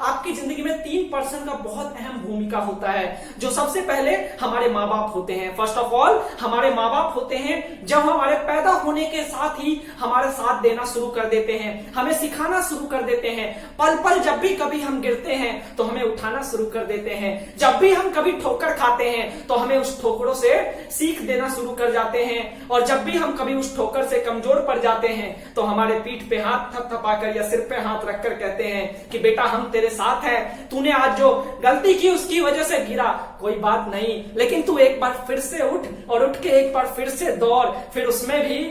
आपकी जिंदगी में 3% का बहुत अहम भूमिका होता है। जो सबसे पहले हमारे माँ बाप होते हैं। फर्स्ट ऑफ ऑल हमारे माँ बाप होते हैं, जब हमारे पैदा होने के साथ ही हमारे साथ देना शुरू कर देते हैं, हमें सिखाना शुरू कर देते हैं। पल पल जब भी कभी हम गिरते हैं तो हमें उठाना शुरू कर देते हैं। जब भी हम कभी ठोकर खाते हैं तो हमें उस ठोकरों से सीख देना शुरू कर जाते हैं। और जब भी हम कभी उस ठोकर से कमजोर पड़ जाते हैं तो हमारे पीठ पे हाथ थपथपाकर या सिर पे हाथ रखकर कहते हैं कि बेटा हम तेरे साथ हैं, तूने आज जो गलती की उसकी वजह से गिरा, कोई बात नहीं, लेकिन तू एक बार फिर से उठ और उठ के एक बार फिर से दौड़, फिर उसमें भी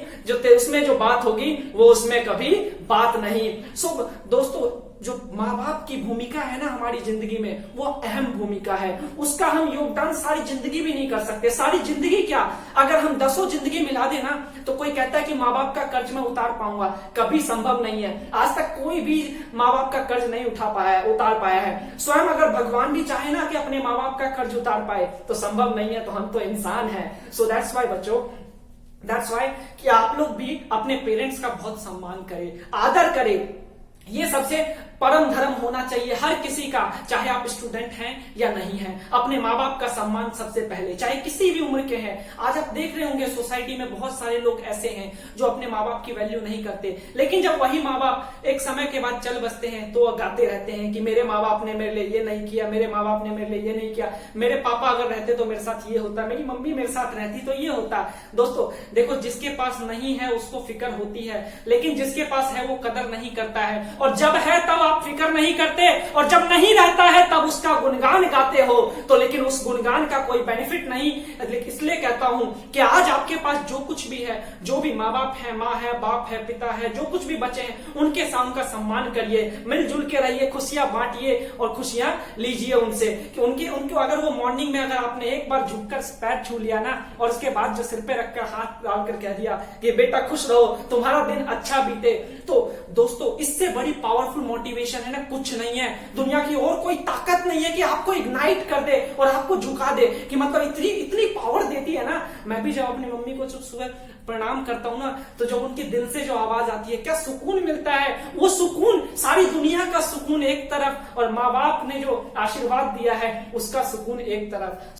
उसमें जो बात होगी वो उसमें कभी बात नहीं। सो दोस्तों, जो माँ बाप की भूमिका है ना हमारी जिंदगी में, वो अहम भूमिका है। उसका हम योगदान सारी जिंदगी भी नहीं कर सकते। सारी जिंदगी क्या, अगर हम 10 जिंदगी मिला देना तो कोई कहता है कि माँ बाप का कर्ज मैं उतार पाऊंगा, कभी संभव नहीं है। आज तक कोई भी माँ बाप का कर्ज नहीं उतार पाया है। स्वयं अगर भगवान भी चाहे ना कि अपने माँ बाप का कर्ज उतार पाए तो संभव नहीं है। तो हम तो इंसान हैं। सो दैट्स वाई बच्चों, दैट्स वाई कि आप लोग भी अपने पेरेंट्स का बहुत सम्मान करें, आदर करें। ये सबसे परम धर्म होना चाहिए हर किसी का, चाहे आप स्टूडेंट हैं या नहीं हैं। अपने माँ बाप का सम्मान सबसे पहले, चाहे किसी भी उम्र के हैं। आज आप देख रहे होंगे सोसाइटी में बहुत सारे लोग ऐसे हैं जो अपने माँ बाप की वैल्यू नहीं करते, लेकिन जब वही माँ बाप एक समय के बाद चल बसते हैं तो गाते रहते हैं कि मेरे माँ बाप ने मेरे लिए ये नहीं किया, मेरे माँ बाप ने मेरे लिए ये नहीं किया, मेरे पापा अगर रहते तो मेरे साथ ये होता, मेरी मम्मी मेरे साथ रहती तो ये होता। दोस्तों देखो, जिसके पास नहीं है उसको फिक्र होती है, लेकिन जिसके पास है वो कदर नहीं करता है। और जब है तब आप फिक्र नहीं करते, और जब नहीं रहता है तब उसका गुणगान गाते हो। तो लेकिन उस गुणगान का कोई बेनिफिट नहीं। इसलिए कहता हूं कि आज आपके पास जो कुछ भी है, जो भी माँ बाप है, माँ है, बाप है, पिता है, जो कुछ भी बचे हैं, उनके उनका सम्मान करिए, मिलजुल के रहिए, खुशियां बांटिए और खुशियां लीजिए उनसे। कि उनको अगर वो मॉर्निंग में अगर आपने एक बार झुककर पैर छू लिया ना, और उसके बाद जो सिर पे रखकर हाथ डालकर कह दिया कि बेटा खुश रहो, तुम्हारा दिन अच्छा बीते, तो दोस्तों इससे बड़ी पावरफुल मोटिवेशन है ना कुछ नहीं है। दुनिया की और कोई ताकत नहीं है कि आपको इग्नाइट कर दे और आपको झुका दे, कि मतलब इतनी पावर देती है ना। मैं भी जब अपनी मम्मी को सुबह प्रणाम करता हूँ ना, तो जब उनके दिल से जो आवाज आती है, क्या सुकून मिलता है। वो सुकून, सारी दुनिया का सुकून एक तरफ, और माँ बाप ने जो आशीर्वाद दिया है उसका सुकून एक तरफ।